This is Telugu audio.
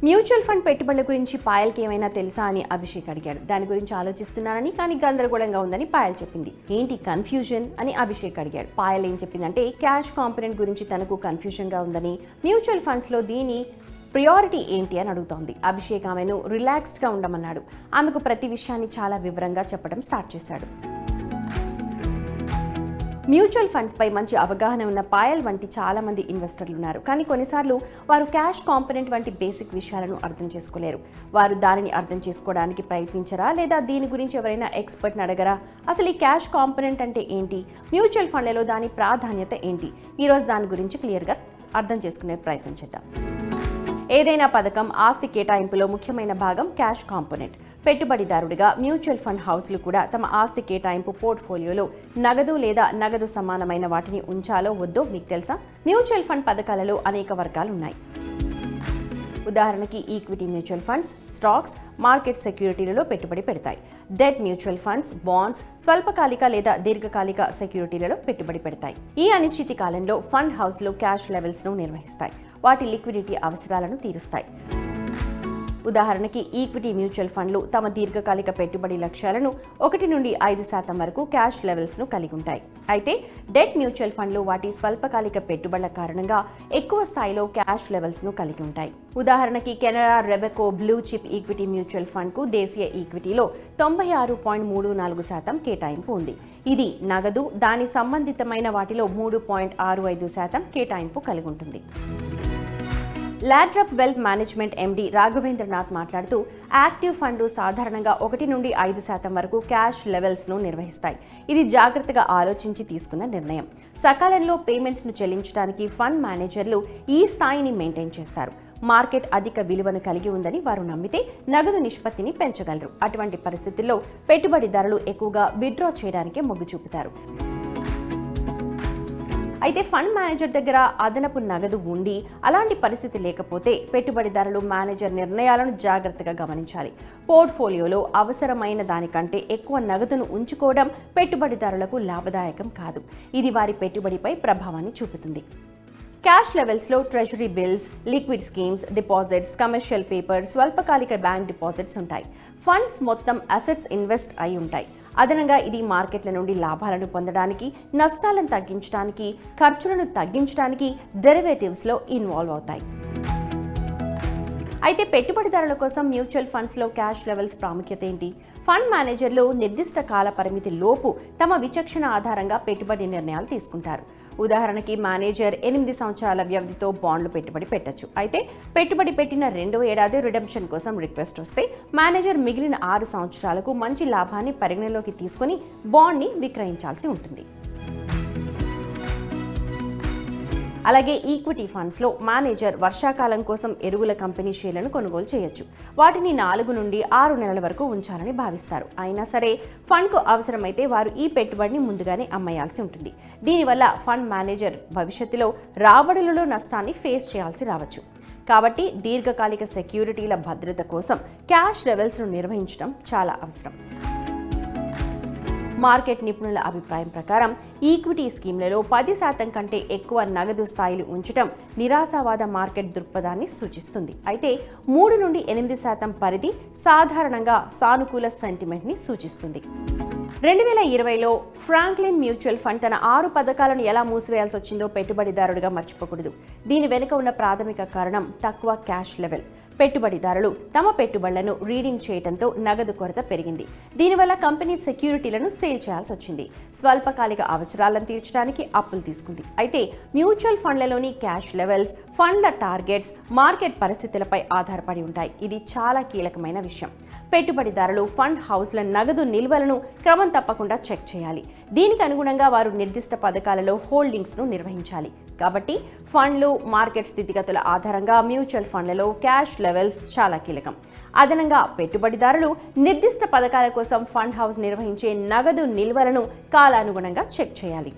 మ్యూచువల్ ఫండ్ పెట్టుబడుల గురించి పాయల్కి ఏమైనా తెలుసా అని అభిషేక్ అడిగాడు. దాని గురించి ఆలోచిస్తున్నానని, కానీ గందరగోళంగా ఉందని పాయల్ చెప్పింది. ఏంటి కన్ఫ్యూజన్ అని అభిషేక్ అడిగాడు. పాయల్ ఏం చెప్పిందంటే క్యాష్ కాంపోనెంట్ గురించి తనకు కన్ఫ్యూజన్గా ఉందని, మ్యూచువల్ ఫండ్స్లో దీని ప్రియారిటీ ఏంటి అని అడుగుతోంది. అభిషేక్ ఆమెను రిలాక్స్డ్గా ఉండమన్నాడు. ఆమెకు ప్రతి విషయాన్ని చాలా వివరంగా చెప్పడం స్టార్ట్ చేశాడు. మ్యూచువల్ ఫండ్స్ పై మంచి అవగాహన ఉన్న పాయల్ వంటి చాలా మంది ఇన్వెస్టర్లు ఉన్నారు. కానీ కొన్నిసార్లు వారు క్యాష్ కాంపోనెంట్ వంటి బేసిక్ విషయాలను అర్థం చేసుకోలేరు. వారు దానిని అర్థం చేసుకోవడానికి ప్రయత్నించరా, లేదా దీని గురించి ఎవరైనా ఎక్స్పర్ట్ని అడగరా? అసలు ఈ క్యాష్ కాంపోనెంట్ అంటే ఏంటి, మ్యూచువల్ ఫండ్లలో దాని ప్రాధాన్యత ఏంటి? ఈరోజు దాని గురించి క్లియర్గా అర్థం చేసుకునే ప్రయత్నం చేద్దాం. ఏదైనా పథకం ఆస్తి కేటాయింపులో ముఖ్యమైన భాగం క్యాష్ కాంపోనెంట్. పెట్టుబడిదారుడిగా మ్యూచువల్ ఫండ్ హౌస్లు కూడా తమ ఆస్తి కేటాయింపు పోర్ట్ఫోలియోలో నగదు లేదా నగదు సమానమైన వాటిని ఉంచాలో వద్దో మీకు తెలుసా? మ్యూచువల్ ఫండ్ పథకాలలో అనేక వర్గాలు ఉన్నాయి. ఉదాహరణకి equity mutual funds stocks, market సెక్యూరిటీలలో పెట్టుబడి పెడతాయి. డెట్ మ్యూచువల్ ఫండ్స్ బాండ్స్, స్వల్పకాలిక లేదా దీర్ఘకాలిక సెక్యూరిటీలలో పెట్టుబడి పెడతాయి. ఈ అనిశ్చితి కాలంలో ఫండ్ హౌస్లు క్యాష్ లెవెల్స్ను నిర్వహిస్తాయి. వాటి లిక్విడిటీ అవసరాలను తీరుస్తాయి. ఉదాహరణకి ఈక్విటీ మ్యూచువల్ ఫండ్లు తమ దీర్ఘకాలిక పెట్టుబడి లక్ష్యాలను 1 నుండి 5% వరకు క్యాష్ లెవెల్స్ను కలిగి ఉంటాయి. అయితే డెట్ మ్యూచువల్ ఫండ్లు వాటి స్వల్పకాలిక పెట్టుబడుల కారణంగా ఎక్కువ స్థాయిలో క్యాష్ లెవెల్స్ను కలిగి ఉంటాయి. ఉదాహరణకి Canara Robeco blue chip equity mutual ఫండ్కు దేశీయ ఈక్విటీలో 96.34% కేటాయింపు ఉంది. ఇది నగదు, దాని సంబంధితమైన వాటిలో 3.65% కేటాయింపు కలిగి ఉంటుంది. లాడ్రప్ వెల్త్ మేనేజ్మెంట్ ఎండి రాఘవేంద్రనాథ్ మాట్లాడుతూ, యాక్టివ్ ఫండ్లు సాధారణంగా 1 నుండి 5% వరకు క్యాష్ లెవెల్స్ను నిర్వహిస్తాయి. ఇది జాగ్రత్తగా ఆలోచించి తీసుకున్న నిర్ణయం. సకాలంలో పేమెంట్స్ను చెల్లించడానికి ఫండ్ మేనేజర్లు ఈ స్థాయిని మెయింటైన్ చేస్తారు. మార్కెట్ అధిక విలువను కలిగి ఉందని వారు నమ్మితే నగదు నిష్పత్తిని పెంచగలరు. అటువంటి పరిస్థితుల్లో పెట్టుబడిదారులు ఎక్కువగా విత్డ్రా చేయడానికే మొగ్గు చూపుతారు. అయితే ఫండ్ మేనేజర్ దగ్గర అదనపు నగదు ఉండి అలాంటి పరిస్థితి లేకపోతే పెట్టుబడిదారులు మేనేజర్ నిర్ణయాలను జాగ్రత్తగా గమనించాలి. పోర్ట్ఫోలియోలో అవసరమైన దానికంటే ఎక్కువ నగదును ఉంచుకోవడం పెట్టుబడిదారులకు లాభదాయకం కాదు. ఇది వారి పెట్టుబడిపై ప్రభావాన్ని చూపుతుంది. క్యాష్ లెవెల్స్లో treasury bills, liquid schemes, deposits, commercial paper, స్వల్పకాలిక బ్యాంక్ డిపాజిట్స్ ఉంటాయి. ఫండ్స్ మొత్తం అసెట్స్ ఇన్వెస్ట్ అయి ఉంటాయి. అదనంగా ఇది మార్కెట్ల నుండి లాభాలను పొందడానికి, నష్టాలను తగ్గించడానికి, ఖర్చులను తగ్గించడానికి డెరివేటివ్స్లో ఇన్వాల్వ్ అవుతాయి. అయితే పెట్టుబడిదారుల కోసం మ్యూచువల్ ఫండ్స్లో క్యాష్ లెవెల్స్ ప్రాముఖ్యత ఏంటి? ఫండ్ మేనేజర్లు నిర్దిష్ట కాల పరిమితి లోపు తమ విచక్షణ ఆధారంగా పెట్టుబడి నిర్ణయాలు తీసుకుంటారు. ఉదాహరణకి మేనేజర్ 8 సంవత్సరాల వ్యవధితో బాండ్లు పెట్టుబడి పెట్టచ్చు. అయితే పెట్టుబడి పెట్టిన 2వ ఏడాది రిడెంప్షన్ కోసం రిక్వెస్ట్ వస్తే మేనేజర్ మిగిలిన 6 సంవత్సరాలకు మంచి లాభాన్ని పరిగణలోకి తీసుకుని బాండ్ని విక్రయించాల్సి ఉంటుంది. అలాగే ఈక్విటీ ఫండ్స్లో మేనేజర్ వర్షాకాలం కోసం ఎరువుల కంపెనీ షేర్లను కొనుగోలు చేయొచ్చు. వాటిని 4 నుండి 6 నెలల వరకు ఉంచాలని భావిస్తారు. అయినా సరే ఫండ్కు అవసరమైతే వారు ఈ పెట్టుబడిని ముందుగానే అమ్మేయాల్సి ఉంటుంది. దీనివల్ల ఫండ్ మేనేజర్ భవిష్యత్తులో రాబడులలో నష్టాన్ని ఫేస్ చేయాల్సి రావచ్చు. కాబట్టి దీర్ఘకాలిక సెక్యూరిటీల భద్రత కోసం క్యాష్ లెవెల్స్ను నిర్వహించడం చాలా అవసరం. మార్కెట్ నిపుణుల అభిప్రాయం ప్రకారం ఈక్విటీ స్కీమ్లలో 10% కంటే ఎక్కువ నగదు స్థాయిలు ఉంచడం నిరాశావాద మార్కెట్ దృక్పథాన్ని సూచిస్తుంది. అయితే 3 నుండి 8% పరిధి సాధారణంగా సానుకూల సెంటిమెంట్ని సూచిస్తుంది. 2020లో ఫ్రాంక్లిన్ మ్యూచువల్ ఫండ్ తన 6 పథకాలను ఎలా మూసివేయాల్సి వచ్చిందో పెట్టుబడిదారుడిగా మర్చిపోకూడదు. దీని వెనుక ఉన్న ప్రాథమిక కారణం తక్కువ క్యాష్ లెవెల్. పెట్టుబడిదారులు తమ పెట్టుబడులను రీడింగ్ చేయడంతో నగదు కొరత పెరిగింది. దీనివల్ల కంపెనీ సెక్యూరిటీలను సేల్ చేయాల్సి వచ్చింది. స్వల్పకాలిక అవసరాలను తీర్చడానికి అప్పులు తీసుకుంది. అయితే మ్యూచువల్ ఫండ్లలోని క్యాష్ లెవెల్స్ ఫండ్ల టార్గెట్స్ మార్కెట్ పరిస్థితులపై ఆధారపడి ఉంటాయి. ఇది చాలా కీలకమైన విషయం. పెట్టుబడిదారులు ఫండ్ హౌస్ల నగదు నిల్వలను క్రమం తప్పకుండా చెక్ చేయాలి. దీనికి అనుగుణంగా వారు నిర్దిష్ట పథకాలలో హోల్డింగ్స్ను నిర్వహించాలి. కాబట్టి ఫండ్లు, మార్కెట్ స్థితిగతుల ఆధారంగా మ్యూచువల్ ఫండ్లలో క్యాష్ లెవెల్స్ చాలా కీలకం. అదనంగా పెట్టుబడిదారులు నిర్దిష్ట పథకాల కోసం ఫండ్ హౌస్ నిర్వహించే నగదు నిల్వలను కాలానుగుణంగా చెక్ చేయాలి.